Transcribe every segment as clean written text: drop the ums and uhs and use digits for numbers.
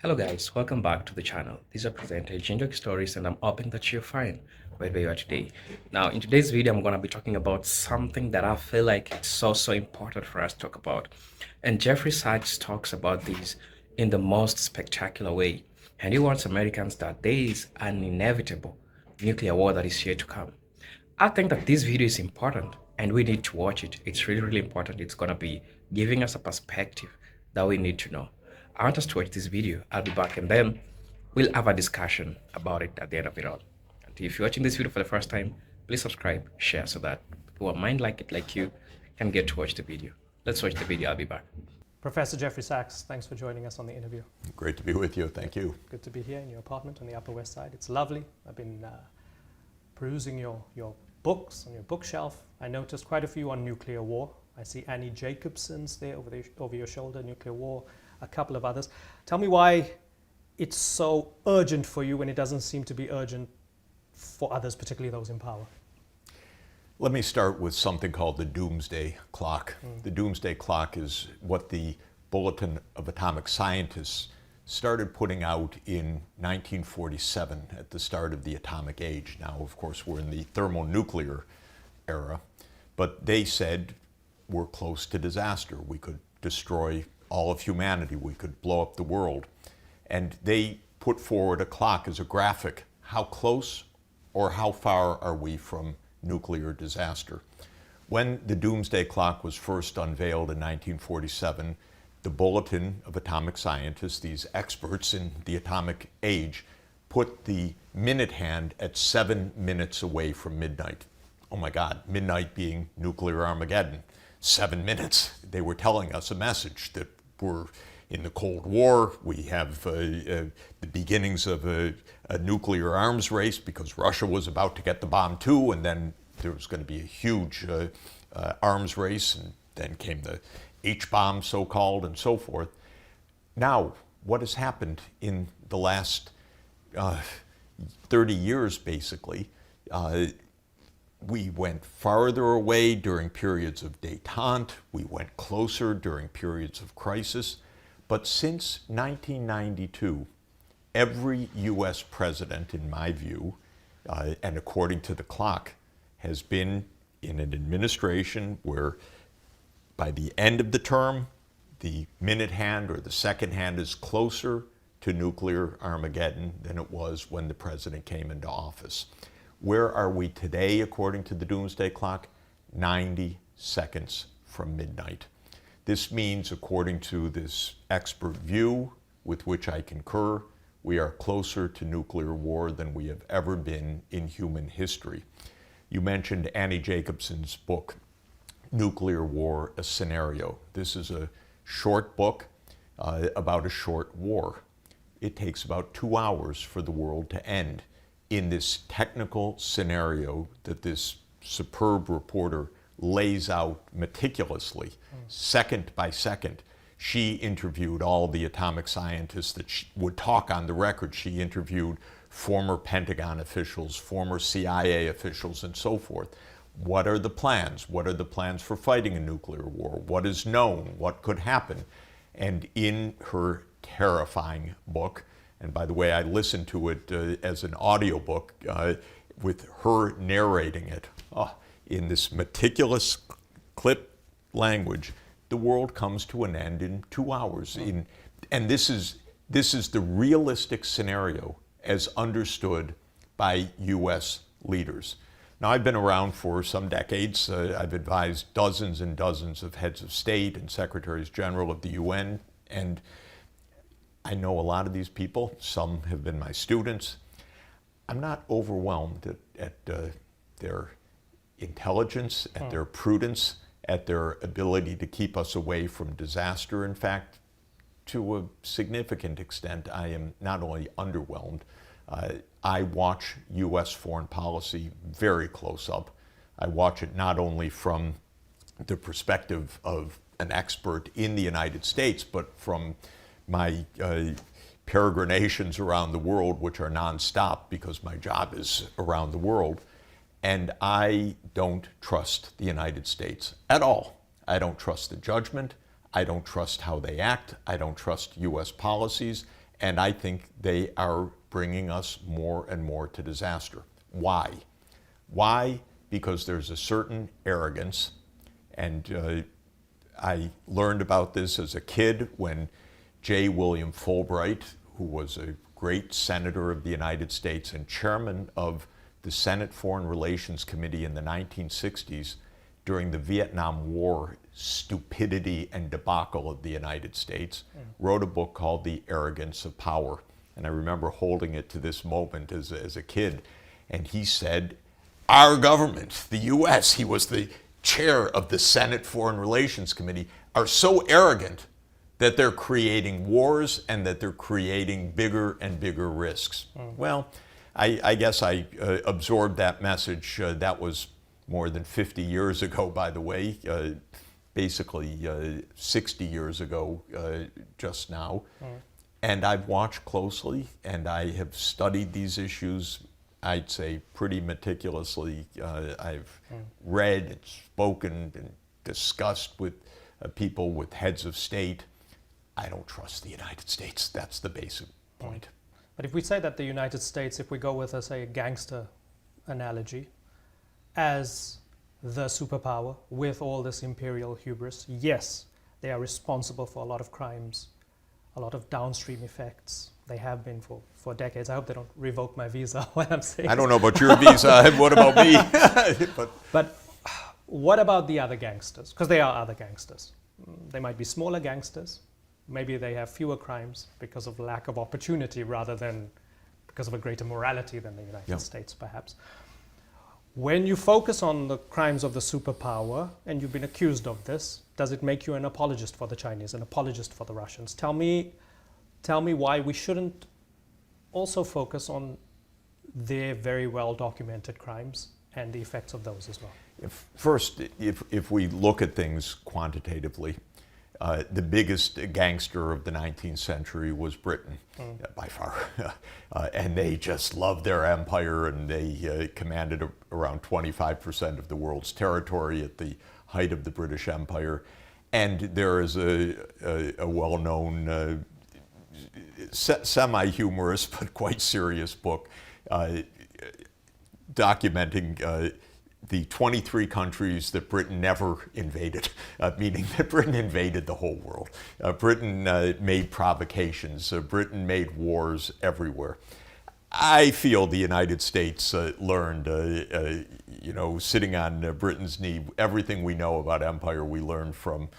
Hello guys, welcome back to the channel. This is your presenter Ginger Stories and I'm hoping that you're fine wherever you are today. Now in today's video I'm going to be talking about something that I feel like it's so important for us to talk about. And Jeffrey Sachs talks about this in the most spectacular way. And he warns Americans that there is an inevitable nuclear war that is here to come. I think that this video is important and we need to watch it. It's really important. It's going to be giving us a perspective that we need to know. I want us to watch this video. I'll be back and then we'll have a discussion about it at the end of it all. And if you're watching this video for the first time, please subscribe, share so that people who mind like it like you can get to watch the video. Let's watch the video. I'll be back. Professor Jeffrey Sachs, thanks for joining us on the interview. Great to be with you. Thank you. Good to be here in your apartment on the Upper West Side. It's lovely. I've been perusing your books on your bookshelf. I noticed quite a few on nuclear war. I see Annie Jacobson's there over your shoulder, nuclear war, a couple of others. Tell me why it's so urgent for you when it doesn't seem to be urgent for others, particularly those in power. Let me start with something called the Doomsday Clock. The Doomsday Clock is what the Bulletin of Atomic Scientists started putting out in 1947 at the start of the atomic age. Now, of course, we're in the thermonuclear era, but they said we're close to disaster. We could destroy all of humanity. We could blow up the world. And they put forward a clock as a graphic. How close or how far are we from nuclear disaster? When the Doomsday Clock was first unveiled in 1947, the Bulletin of Atomic Scientists, these experts in the atomic age, put the minute hand at 7 minutes away from midnight. Oh my God, midnight being nuclear Armageddon. 7 minutes. They were telling us a message that we're in the Cold War. We have the beginnings of a nuclear arms race because Russia was about to get the bomb too, and then there was going to be a huge arms race, and then came the H-bomb, so-called, and so forth. Now, what has happened in the last 30 years, basically? We went farther away during periods of détente. We went closer during periods of crisis. But since 1992, every U.S. president, in my view, and according to the clock, has been in an administration where by the end of the term, the minute hand or the second hand is closer to nuclear Armageddon than it was when the president came into office. Where are we today, according to the Doomsday Clock? 90 seconds from midnight. This means, according to this expert view, with which I concur, we are closer to nuclear war than we have ever been in human history. You mentioned Annie Jacobson's book, Nuclear War, a Scenario. This is a short book about a short war. It takes about 2 hours for the world to end in this technical scenario that this superb reporter lays out meticulously, second by second. She interviewed all the atomic scientists that would talk on the record. She interviewed former Pentagon officials, former CIA officials, and so forth. What are the plans? What are the plans for fighting a nuclear war? What is known? What could happen? And in her terrifying book, and by the way, I listened to it as an audiobook with her narrating it in this meticulous clip language. The world comes to an end in 2 hours. And this is the realistic scenario as understood by U.S. leaders. Now, I've been around for some decades. I've advised dozens and dozens of heads of state and secretaries general of the UN, and I know a lot of these people. Some have been my students. I'm not overwhelmed at their intelligence, at their prudence, at their ability to keep us away from disaster. In fact, to a significant extent, I am not only underwhelmed, I watch U.S. foreign policy very close up. I watch it not only from the perspective of an expert in the United States, but from my peregrinations around the world, which are nonstop because my job is around the world. And I don't trust the United States at all. I don't trust the judgment. I don't trust how they act. I don't trust U.S. policies. And I think they are bringing us more and more to disaster. Why? Why? Because there's a certain arrogance, and I learned about this as a kid when J. William Fulbright, who was a great senator of the United States and chairman of the Senate Foreign Relations Committee in the 1960s during the Vietnam War stupidity and debacle of the United States, wrote a book called The Arrogance of Power. And I remember holding it to this moment as a kid. And he said, our government, the US, he was the chair of the Senate Foreign Relations Committee, are so arrogant that they're creating wars and that they're creating bigger and bigger risks. Well, I guess I absorbed that message. That was more than 50 years ago, by the way, basically 60 years ago just now. And I've watched closely, and I have studied these issues, I'd say, pretty meticulously. I've read and spoken and discussed with people, with heads of state. I don't trust the United States. That's the basic point. But if we say that the United States, if we go with, say, a gangster analogy, as the superpower with all this imperial hubris, yes, they are responsible for a lot of crimes, a lot of downstream effects. They have been for decades. I hope they don't revoke my visa while I'm saying. I don't know about your visa. What about me? But what about the other gangsters? Because they are other gangsters. They might be smaller gangsters. Maybe they have fewer crimes because of lack of opportunity rather than because of a greater morality than the United States, perhaps. When you focus on the crimes of the superpower, and you've been accused of this, does it make you an apologist for the Chinese, an apologist for the Russians? Tell me why we shouldn't also focus on their very well documented crimes and the effects of those as well. First, if we look at things quantitatively, the biggest gangster of the 19th century was Britain, by far. And they just loved their empire, and they commanded around 25% of the world's territory at the height of the British Empire. And there is a well-known, semi-humorous but quite serious book documenting the 23 countries that Britain never invaded, meaning that Britain invaded the whole world. Britain made provocations. Britain made wars everywhere. I feel the United States learned, sitting on Britain's knee, everything we know about empire we learned from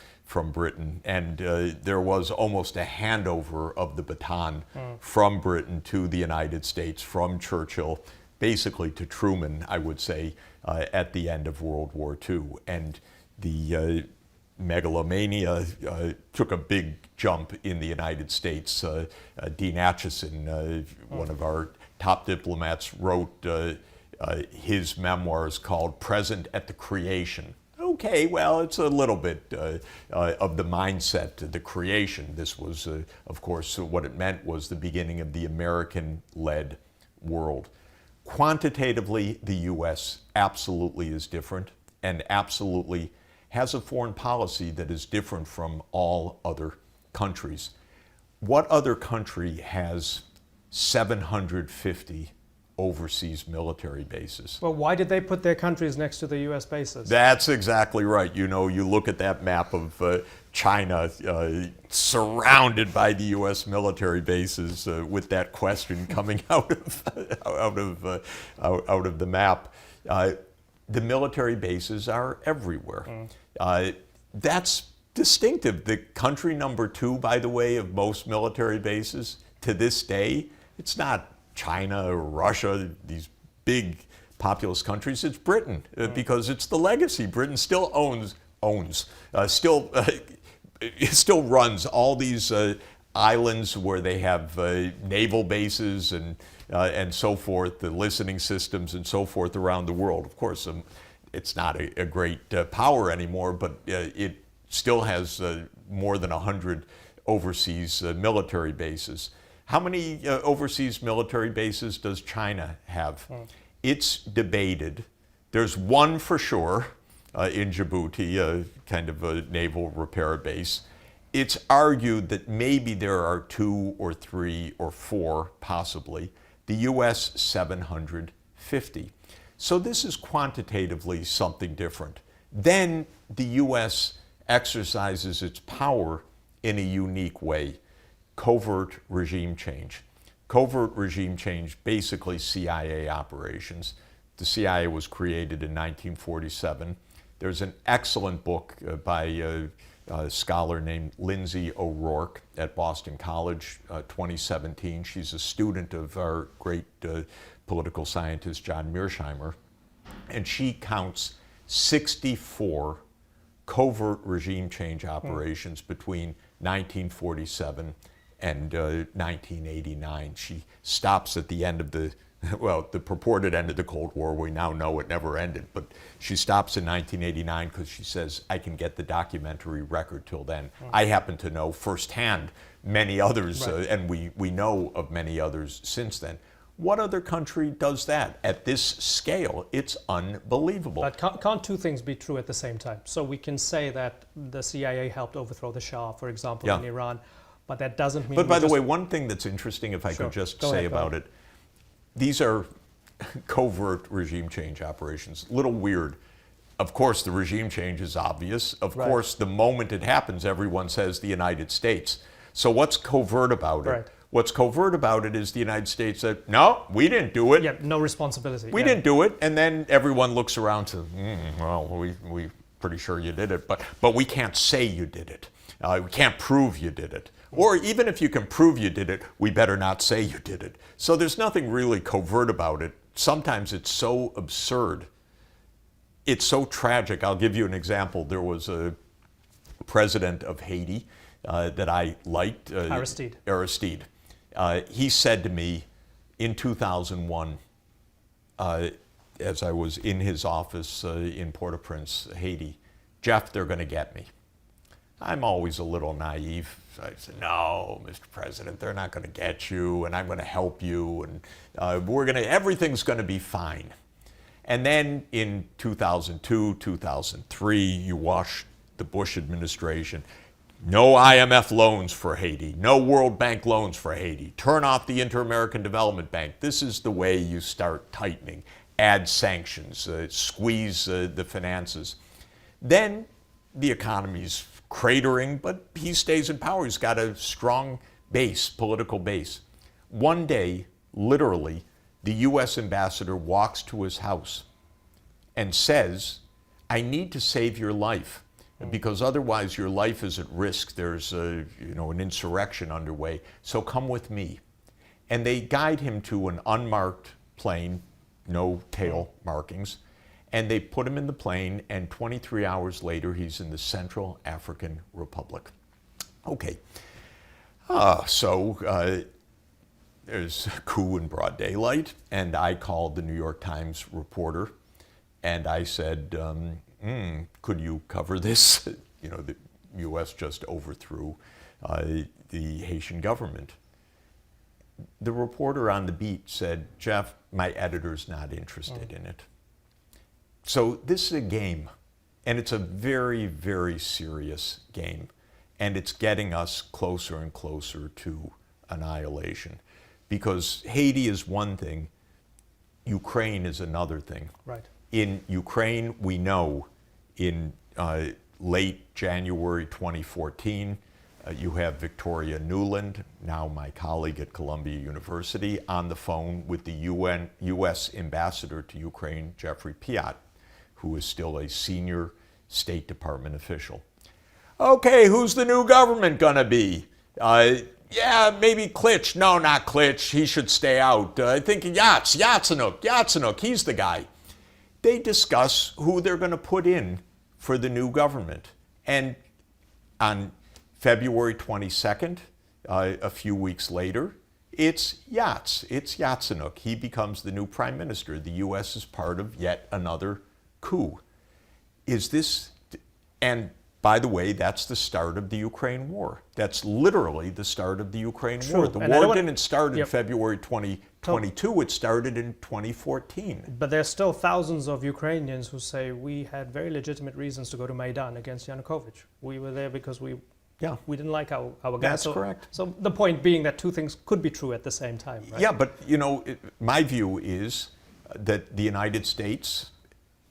Britain. And there was almost a handover of the baton from Britain to the United States, from Churchill, basically to Truman, I would say, at the end of World War II. And the megalomania took a big jump in the United States. Dean Acheson, one of our top diplomats, wrote his memoirs called Present at the Creation. Okay, well, it's a little bit of the mindset, the creation. This was, of course, what it meant was the beginning of the American-led world. Quantitatively, the U.S. absolutely is different and absolutely has a foreign policy that is different from all other countries. What other country has 750 overseas military bases? Well, why did they put their countries next to the U.S. bases? That's exactly right. You know, you look at that map of China surrounded by the U.S. military bases with that question coming out of the map. The military bases are everywhere. That's distinctive. The country number 2, by the way, of most military bases to this day, it's not China or Russia, these big populous countries. It's Britain because it's the legacy. Britain still still runs all these islands where they have naval bases and so forth, the listening systems and so forth around the world. Of course, it's not a great power anymore, but it still has more than 100 overseas military bases. How many overseas military bases does China have? It's debated. There's one for sure in Djibouti, kind of a naval repair base. it's argued that maybe there are 2 or 3 or 4, possibly, the U.S. 750. So this is quantitatively something different. Then the U.S. exercises its power in a unique way. Covert regime change. Covert regime change, basically CIA operations. The CIA was created in 1947. There's an excellent book by a scholar named Lindsay O'Rourke at Boston College, 2017. She's a student of our great political scientist John Mearsheimer, and she counts 64 covert regime change operations between 1947 and 1989. She stops at the end of the purported end of the Cold War. We now know it never ended, but she stops in 1989 because she says, I can get the documentary record till then. I happen to know firsthand many others, and we know of many others since then. What other country does that at this scale? It's unbelievable. But can't two things be true at the same time? So we can say that the CIA helped overthrow the Shah, for example, in Iran, but that doesn't mean... But by the way, one thing that's interesting, if I could just say about it, these are covert regime change operations. A little weird. Of course, the regime change is obvious. Of course, the moment it happens, everyone says the United States. So what's covert about it? What's covert about it is the United States said, no, we didn't do it. Yeah, no responsibility. We didn't do it. And then everyone looks around to, well, we're pretty sure you did it, but we can't say you did it. We can't prove you did it. Or even if you can prove you did it, we better not say you did it. So there's nothing really covert about it. Sometimes it's so absurd. It's so tragic. I'll give you an example. There was a president of Haiti that I liked. Aristide. He said to me in 2001, as I was in his office in Port-au-Prince, Haiti, Jeff, they're going to get me. I'm always a little naive. So I said, no, Mr. President, they're not going to get you, and I'm going to help you, and everything's going to be fine. And then in 2002, 2003, you wash the Bush administration. No IMF loans for Haiti, no World Bank loans for Haiti. Turn off the Inter-American Development Bank. This is the way you start tightening. Add sanctions, squeeze the finances. Then the economy's cratering, but he stays in power. He's got a strong base, political base. One day, literally, the U.S. ambassador walks to his house and says, I need to save your life because otherwise your life is at risk. There's an insurrection underway, so come with me. And they guide him to an unmarked plane, no tail markings, and they put him in the plane, and 23 hours later, he's in the Central African Republic. Okay, so there's a coup in broad daylight, and I called the New York Times reporter, and I said, could you cover this? The U.S. just overthrew the Haitian government. The reporter on the beat said, Jeff, my editor's not interested in it. So this is a game, and it's a very, very serious game, and it's getting us closer and closer to annihilation. Because Haiti is one thing, Ukraine is another thing. Right. In Ukraine, we know in late January 2014, you have Victoria Nuland, now my colleague at Columbia University, on the phone with the U.S. ambassador to Ukraine, Jeffrey Piat, who is still a senior State Department official. Okay, who's the new government gonna be? Yeah, maybe Klitsch. No, not Klitsch. He should stay out. I think Yatsenuk, he's the guy. They discuss who they're going to put in for the new government. And on February 22nd, a few weeks later, it's Yatsenuk. He becomes the new prime minister. The U.S. is part of yet another coup. Is this, and by the way, that's the start of the Ukraine war. That's literally the start of the Ukraine war. The war didn't start in February 2022, it started in 2014. But there's still thousands of Ukrainians who say we had very legitimate reasons to go to Maidan against Yanukovych. We were there because we Yeah. We didn't like our guy. That's correct. So the point being that two things could be true at the same time, right? Yeah, but my view is that the United States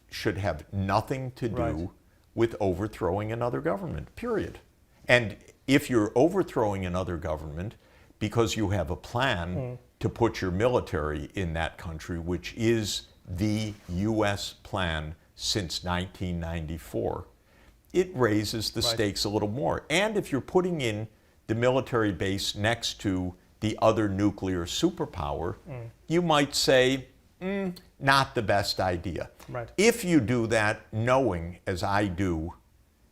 should have nothing to do Right. with overthrowing another government, period. And if you're overthrowing another government because you have a plan to put your military in that country, which is the U.S. plan since 1994, it raises the stakes a little more. And if you're putting in the military base next to the other nuclear superpower, you might say, not the best idea. Right. If you do that knowing, as I do,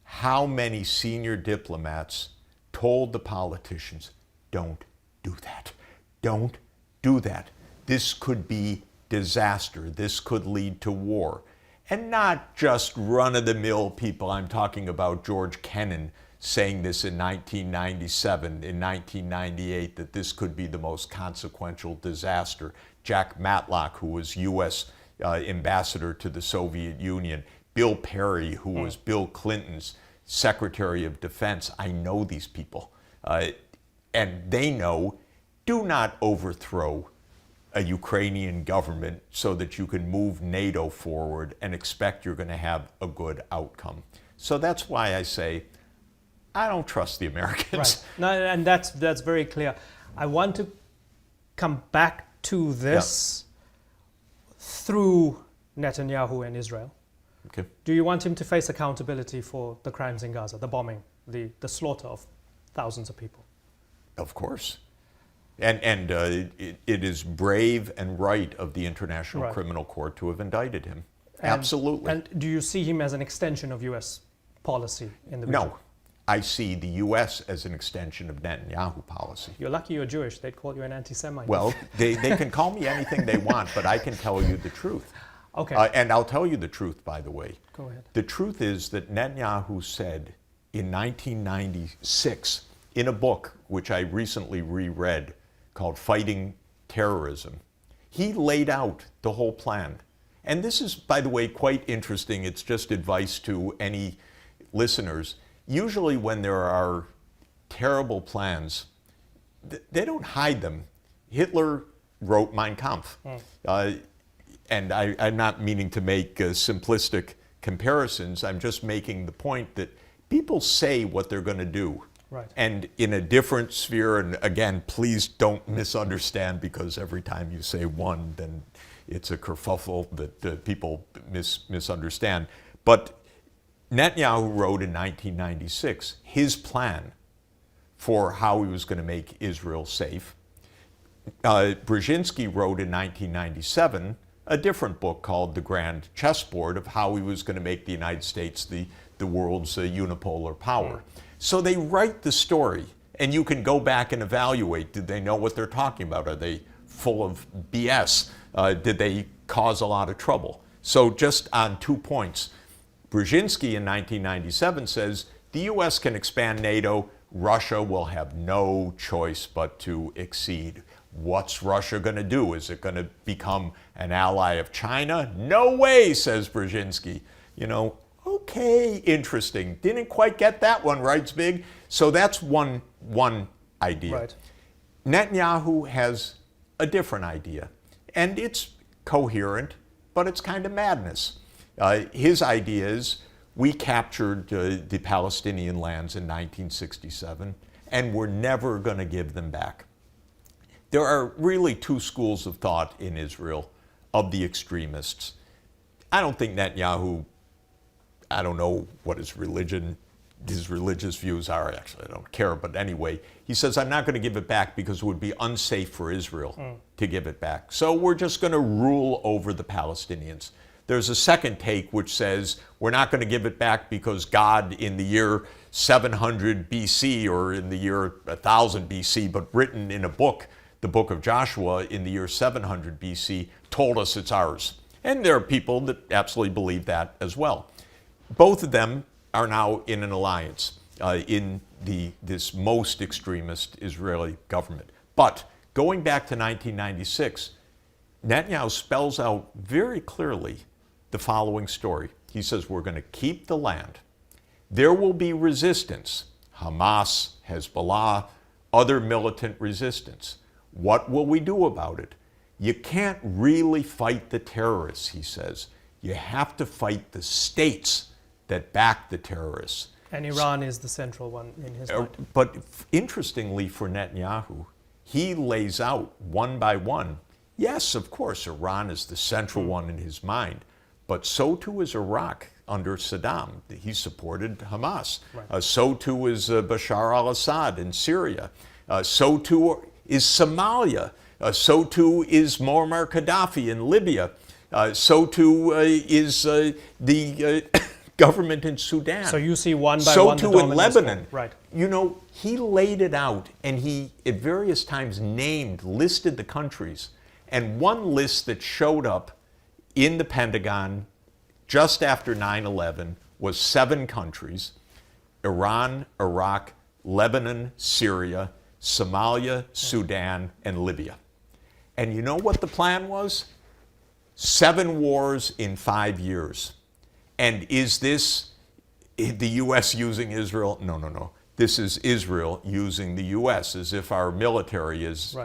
how many senior diplomats told the politicians, don't do that. Don't do that. This could be disaster. This could lead to war. And not just run-of-the-mill people. I'm talking about George Kennan saying this in 1997, in 1998, that this could be the most consequential disaster. Jack Matlock, who was U.S. ambassador to the Soviet Union. Bill Perry, who was Bill Clinton's Secretary of Defense. I know these people. And they know, do not overthrow a Ukrainian government so that you can move NATO forward and expect you're going to have a good outcome. So that's why I say, I don't trust the Americans. Right. No, and that's very clear. I want to come back to this through Netanyahu and Israel. Okay. Do you want him to face accountability for the crimes in Gaza, the bombing, the slaughter of thousands of people? Of course. And it is brave and right of the International Criminal Court to have indicted him. Absolutely. And do you see him as an extension of U.S. policy in the region? No. I see the U.S. as an extension of Netanyahu policy. You're lucky you're Jewish. They'd call you an anti-Semite. Well, they can call me anything they want, but I can tell you the truth. Okay. And I'll tell you the truth, by the way. Go ahead. The truth is that Netanyahu said in 1996, in a book which I recently reread called Fighting Terrorism, he laid out the whole plan. And this is, by the way, quite interesting. It's just advice to any listeners. Usually when there are terrible plans, they don't hide them. Hitler wrote Mein Kampf. And I'm not meaning to make simplistic comparisons. I'm just making the point that people say what they're going to do. Right. And in a different sphere, and again, please don't misunderstand, because every time you say one, then it's a kerfuffle that people misunderstand. But Netanyahu wrote in 1996 his plan for how he was going to make Israel safe. Brzezinski wrote in 1997 a different book called The Grand Chessboard of how he was going to make the United States the world's unipolar power. So they write the story, and you can go back and evaluate. Did they know what they're talking about? Are they full of BS? Did they cause a lot of trouble? So just on 2 points, Brzezinski in 1997 says the U.S. can expand NATO. Russia will have no choice but to accede. What's Russia going to do? Is it going to become an ally of China? No way, says Brzezinski. Okay, interesting. Didn't quite get that one right, Zbig. So that's one idea. Right. Netanyahu has a different idea, and it's coherent, but it's kind of madness. His idea is, we captured the Palestinian lands in 1967, and we're never going to give them back. There are really two schools of thought in Israel of the extremists. I don't think Netanyahu, I don't know what his religious views are. Actually, I don't care. But anyway, he says, I'm not going to give it back because it would be unsafe for Israel to give it back. So we're just going to rule over the Palestinians. There's a second take which says, we're not going to give it back because God in the year 700 BC or in the year 1000 BC, but written in a book, the book of Joshua in the year 700 BC, told us it's ours. And there are people that absolutely believe that as well. Both of them are now in an alliance in this most extremist Israeli government. But going back to 1996, Netanyahu spells out very clearly the following story. He says, we're going to keep the land. There will be resistance. Hamas, Hezbollah, other militant resistance. What will we do about it? You can't really fight the terrorists, he says. You have to fight the states that back the terrorists. And Iran is the central one in his mind. But interestingly for Netanyahu, he lays out one by one, yes, of course, Iran is the central one in his mind, but so too is Iraq under Saddam. He supported Hamas. Right. So too is Bashar al-Assad in Syria. So too is Somalia. So too is Muammar Gaddafi in Libya. So too is the government in Sudan. So you see one by so one. too in Lebanon. Right. You know, he laid it out, and he at various times listed the countries. And one list that showed up in the Pentagon just after 9/11 was 7 countries: Iran, Iraq, Lebanon, Syria, Somalia, Sudan, and Libya. And you know what the plan was? 7 wars in 5 years. And is this the U.S. using Israel? No, no, no. This is Israel using the U.S. as if our military is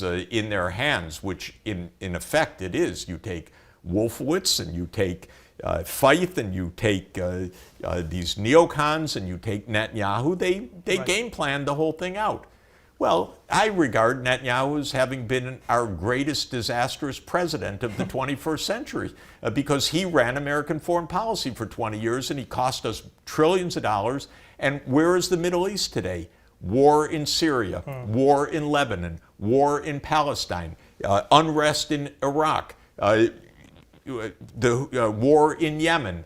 in their hands, which in effect it is. You take Wolfowitz and you take Feith and you take these neocons and you take Netanyahu. They game planned the whole thing out. Well, I regard Netanyahu as having been our greatest disastrous president of the 21st century because he ran American foreign policy for 20 years and he cost us trillions of dollars. And where is the Middle East today? War in Syria, war in Lebanon, war in Palestine, unrest in Iraq, the war in Yemen,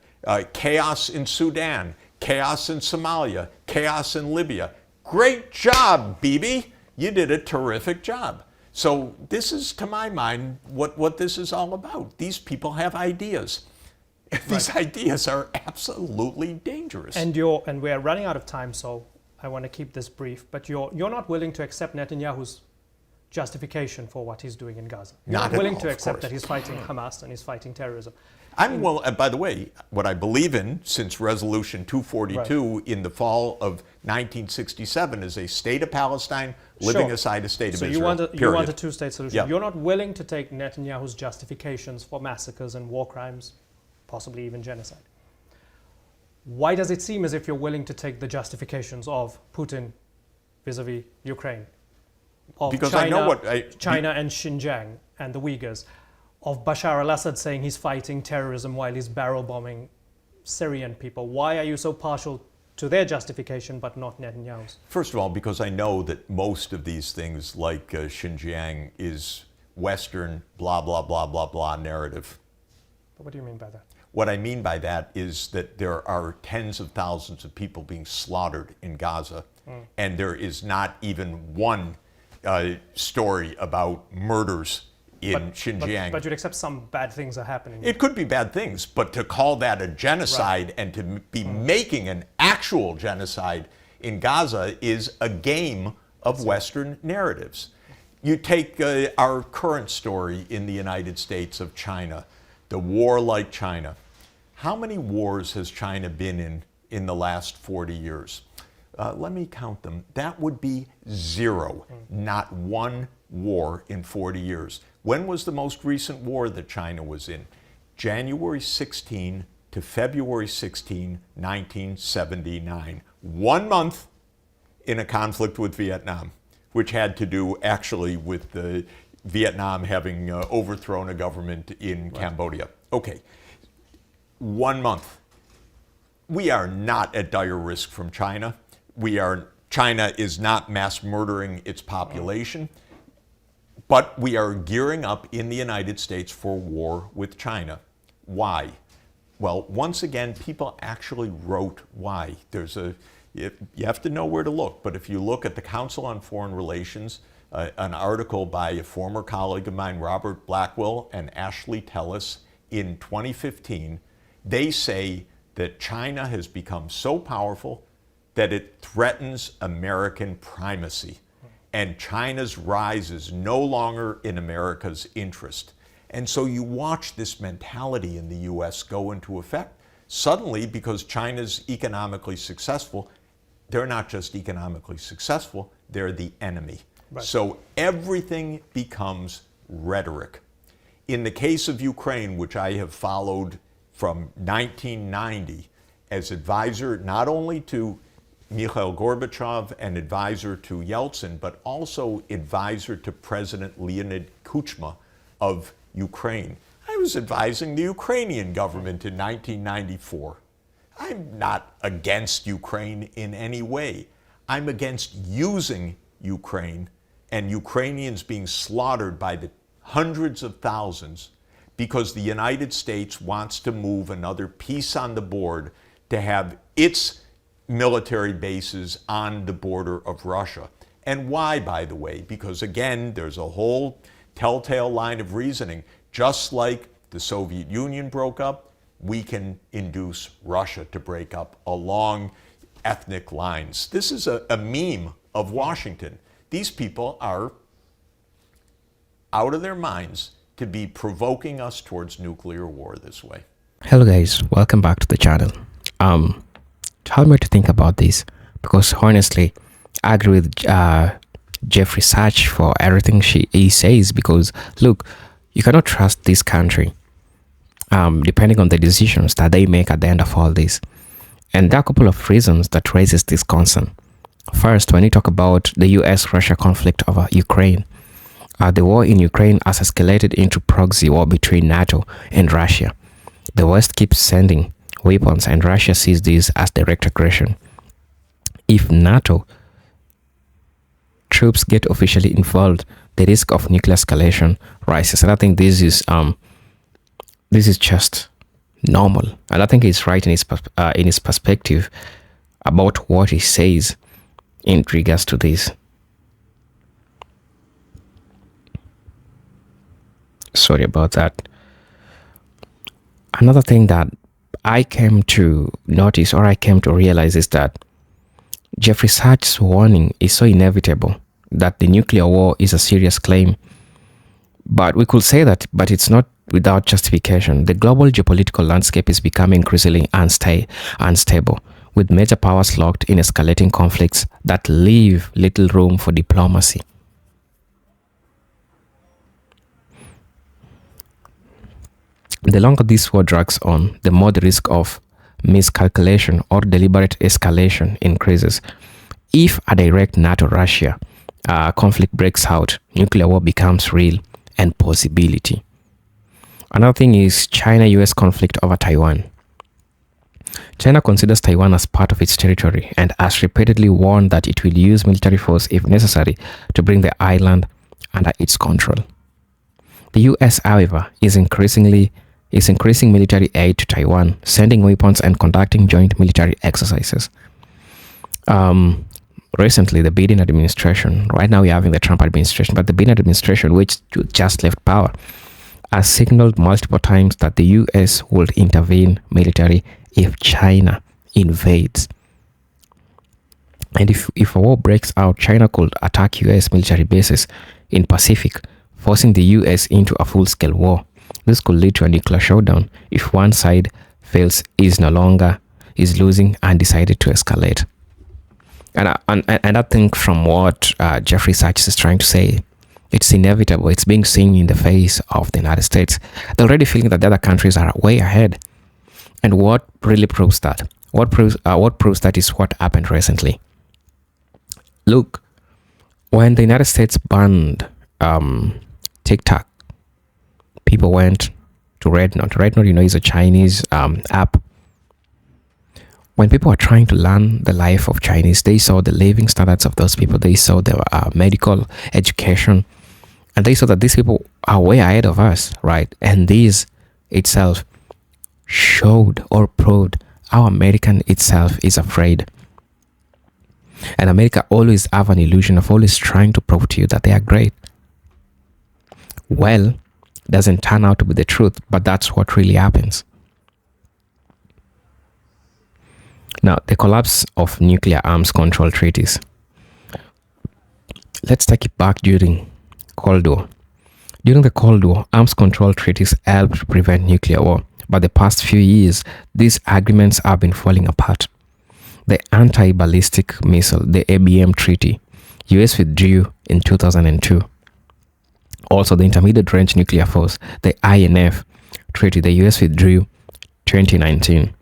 chaos in Sudan, chaos in Somalia, chaos in Libya. Great job, Bibi. You did a terrific job. So this is, to my mind, what this is all about. These people have ideas. These ideas are absolutely dangerous. And we're running out of time, so I want to keep this brief. But you're not willing to accept Netanyahu's justification for what he's doing in Gaza. You're not willing to accept that he's fighting Hamas and he's fighting terrorism. By the way, what I believe in since Resolution 242 in the fall of 1967 is a state of Palestine living aside a state of Israel. So you want a two-state solution. Yep. You're not willing to take Netanyahu's justifications for massacres and war crimes, possibly even genocide. Why does it seem as if you're willing to take the justifications of Putin vis-a-vis Ukraine, of because China, I know what China and Xinjiang and the Uyghurs, of Bashar al-Assad saying he's fighting terrorism while he's barrel bombing Syrian people? Why are you so partial to their justification but not Netanyahu's? First of all, because I know that most of these things, like Xinjiang, is Western blah, blah, blah, blah, blah narrative. But what do you mean by that? What I mean by that is that there are tens of thousands of people being slaughtered in Gaza, and there is not even one story about murders in Xinjiang. But you'd accept some bad things are happening. It could be bad things, but to call that a genocide and to be making an actual genocide in Gaza is a game of Western narratives. You take our current story in the United States of China, the war like China. How many wars has China been in the last 40 years? Let me count them. That would be 0, not one war in 40 years. When was the most recent war that China was in? January 16 to February 16, 1979. 1 month in a conflict with Vietnam, which had to do actually with Vietnam having overthrown a government in Cambodia. Okay, 1 month. We are not at dire risk from China. China is not mass murdering its population. But we are gearing up in the United States for war with China. Why? Well, once again, people actually wrote why. You have to know where to look, but if you look at the Council on Foreign Relations, an article by a former colleague of mine, Robert Blackwell and Ashley Tellis, in 2015, they say that China has become so powerful that it threatens American primacy. And China's rise is no longer in America's interest. And so you watch this mentality in the U.S. go into effect. Suddenly, because China's economically successful, they're not just economically successful, they're the enemy. Right. So everything becomes rhetoric. In the case of Ukraine, which I have followed from 1990 as advisor not only to Mikhail Gorbachev and advisor to Yeltsin, but also advisor to President Leonid Kuchma of Ukraine. I was advising the Ukrainian government in 1994. I'm not against Ukraine in any way. I'm against using Ukraine and Ukrainians being slaughtered by the hundreds of thousands because the United States wants to move another piece on the board to have its military bases on the border of Russia. And why, by the way? Because again, there's a whole telltale line of reasoning. Just like the Soviet Union broke up, we can induce Russia to break up along ethnic lines. This is a meme of Washington. These people are out of their minds to be provoking us towards nuclear war this way. Hello guys, welcome back to the channel. Help me to think about this, because honestly I agree with Jeffrey Sachs for everything he says, because look, you cannot trust this country depending on the decisions that they make at the end of all this. And there are a couple of reasons that raises this concern. First, when you talk about the US-Russia conflict over Ukraine, the war in Ukraine has escalated into proxy war between NATO and Russia. The West keeps sending weapons and Russia sees this as direct aggression. If NATO troops get officially involved, the risk of nuclear escalation rises. And I think this is just normal. And I think he's right in his perspective about what he says in regards to this. Sorry about that. Another thing that I came to notice, or I came to realize, is that Jeffrey Sachs' warning is so inevitable that the nuclear war is a serious claim. But we could say that, but it's not without justification. The global geopolitical landscape is becoming increasingly unstable, with major powers locked in escalating conflicts that leave little room for diplomacy. The longer this war drags on, the more the risk of miscalculation or deliberate escalation increases. If a direct NATO-Russia conflict breaks out, nuclear war becomes real and possibility. Another thing is China-US conflict over Taiwan. China considers Taiwan as part of its territory and has repeatedly warned that it will use military force if necessary to bring the island under its control. The US, however, is increasing military aid to Taiwan, sending weapons and conducting joint military exercises. Recently, the Biden administration, right now we're having the Trump administration, but the Biden administration, which just left power, has signaled multiple times that the US would intervene militarily if China invades. And if a war breaks out, China could attack US military bases in Pacific, forcing the US into a full-scale war. This could lead to a nuclear showdown if one side feels is losing and decided to escalate. And I think from what Jeffrey Sachs is trying to say, it's inevitable. It's being seen in the face of the United States. They're already feeling that the other countries are way ahead. And what really proves that? What proves that is what happened recently. Look, when the United States banned TikTok, people went to Rednote. Rednote, is a Chinese app. When people were trying to learn the life of Chinese, they saw the living standards of those people. They saw their medical education, and they saw that these people are way ahead of us, right? And this itself showed or proved how American itself is afraid. And America always have an illusion of always trying to prove to you that they are great. Well, doesn't turn out to be the truth, but that's what really happens. Now, the collapse of nuclear arms control treaties. Let's take it back during Cold War. During the Cold War, arms control treaties helped prevent nuclear war, but the past few years, these agreements have been falling apart. The anti-ballistic missile, the ABM treaty, US withdrew in 2002. Also, the intermediate range nuclear force, the INF treaty, the US withdrew 2019.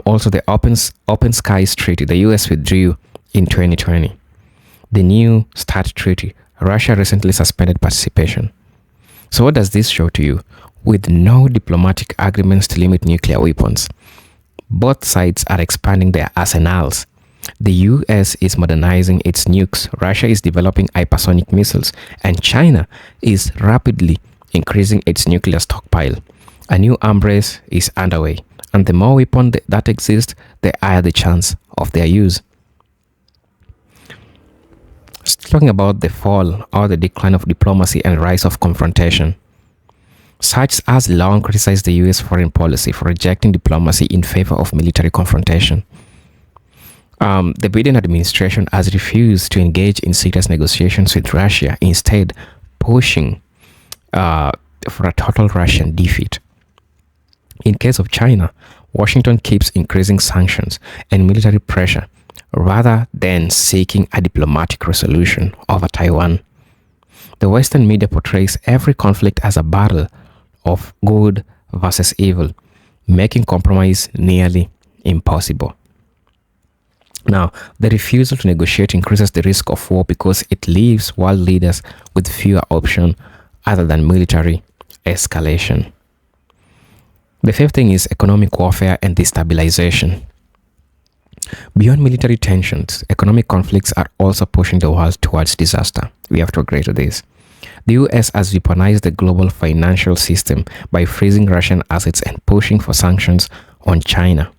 Also, the Open Skies treaty, the US withdrew in 2020. The New START treaty, Russia recently suspended participation. So what does this show to you? With no diplomatic agreements to limit nuclear weapons, both sides are expanding their arsenals. The US is modernizing its nukes, Russia is developing hypersonic missiles, and China is rapidly increasing its nuclear stockpile. A new arms race is underway, and the more weapons that exist, the higher the chance of their use. Talking about the fall or the decline of diplomacy and rise of confrontation. Sachs has long criticized the US foreign policy for rejecting diplomacy in favor of military confrontation. The Biden administration has refused to engage in serious negotiations with Russia, instead pushing for a total Russian defeat. In case of China, Washington keeps increasing sanctions and military pressure rather than seeking a diplomatic resolution over Taiwan. The Western media portrays every conflict as a battle of good versus evil, making compromise nearly impossible. Now, the refusal to negotiate increases the risk of war because it leaves world leaders with fewer options other than military escalation. The fifth thing is economic warfare and destabilization. Beyond military tensions, economic conflicts are also pushing the world towards disaster. We have to agree to this. The US has weaponized the global financial system by freezing Russian assets and pushing for sanctions on China.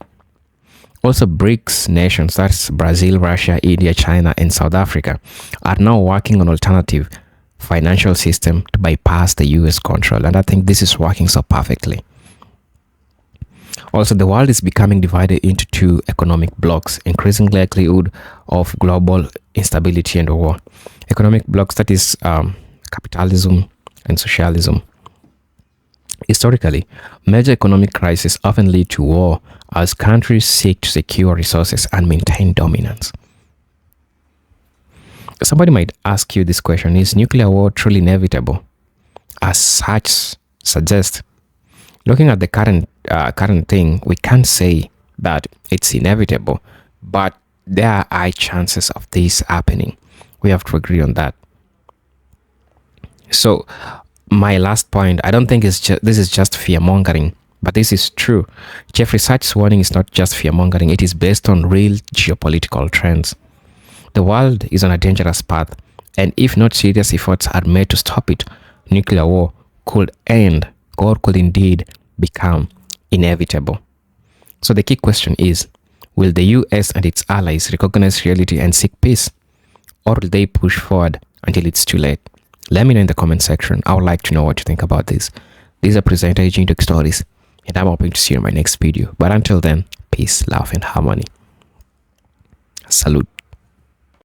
Also, BRICS nations, that's Brazil, Russia, India, China, and South Africa, are now working on alternative financial system to bypass the US control. And I think this is working so perfectly. Also, the world is becoming divided into two economic blocks, increasing likelihood of global instability and war. Economic blocks, that is capitalism and socialism. Historically, major economic crises often lead to war as countries seek to secure resources and maintain dominance. Somebody might ask you this question: is nuclear war truly inevitable? As Sachs suggests, looking at the current thing, we can't say that it's inevitable, but there are high chances of this happening. We have to agree on that. So, my last point, I don't think this is just fear-mongering, but this is true. Jeffrey Sachs' warning is not just fear-mongering, it is based on real geopolitical trends. The world is on a dangerous path, and if not serious efforts are made to stop it, nuclear war could end or could indeed become inevitable. So the key question is, will the US and its allies recognize reality and seek peace, or will they push forward until it's too late? Let me know in the comment section. I would like to know what you think about this. These are presenter Agent Stories, and I'm hoping to see you in my next video. But until then, peace, love, and harmony. Salute.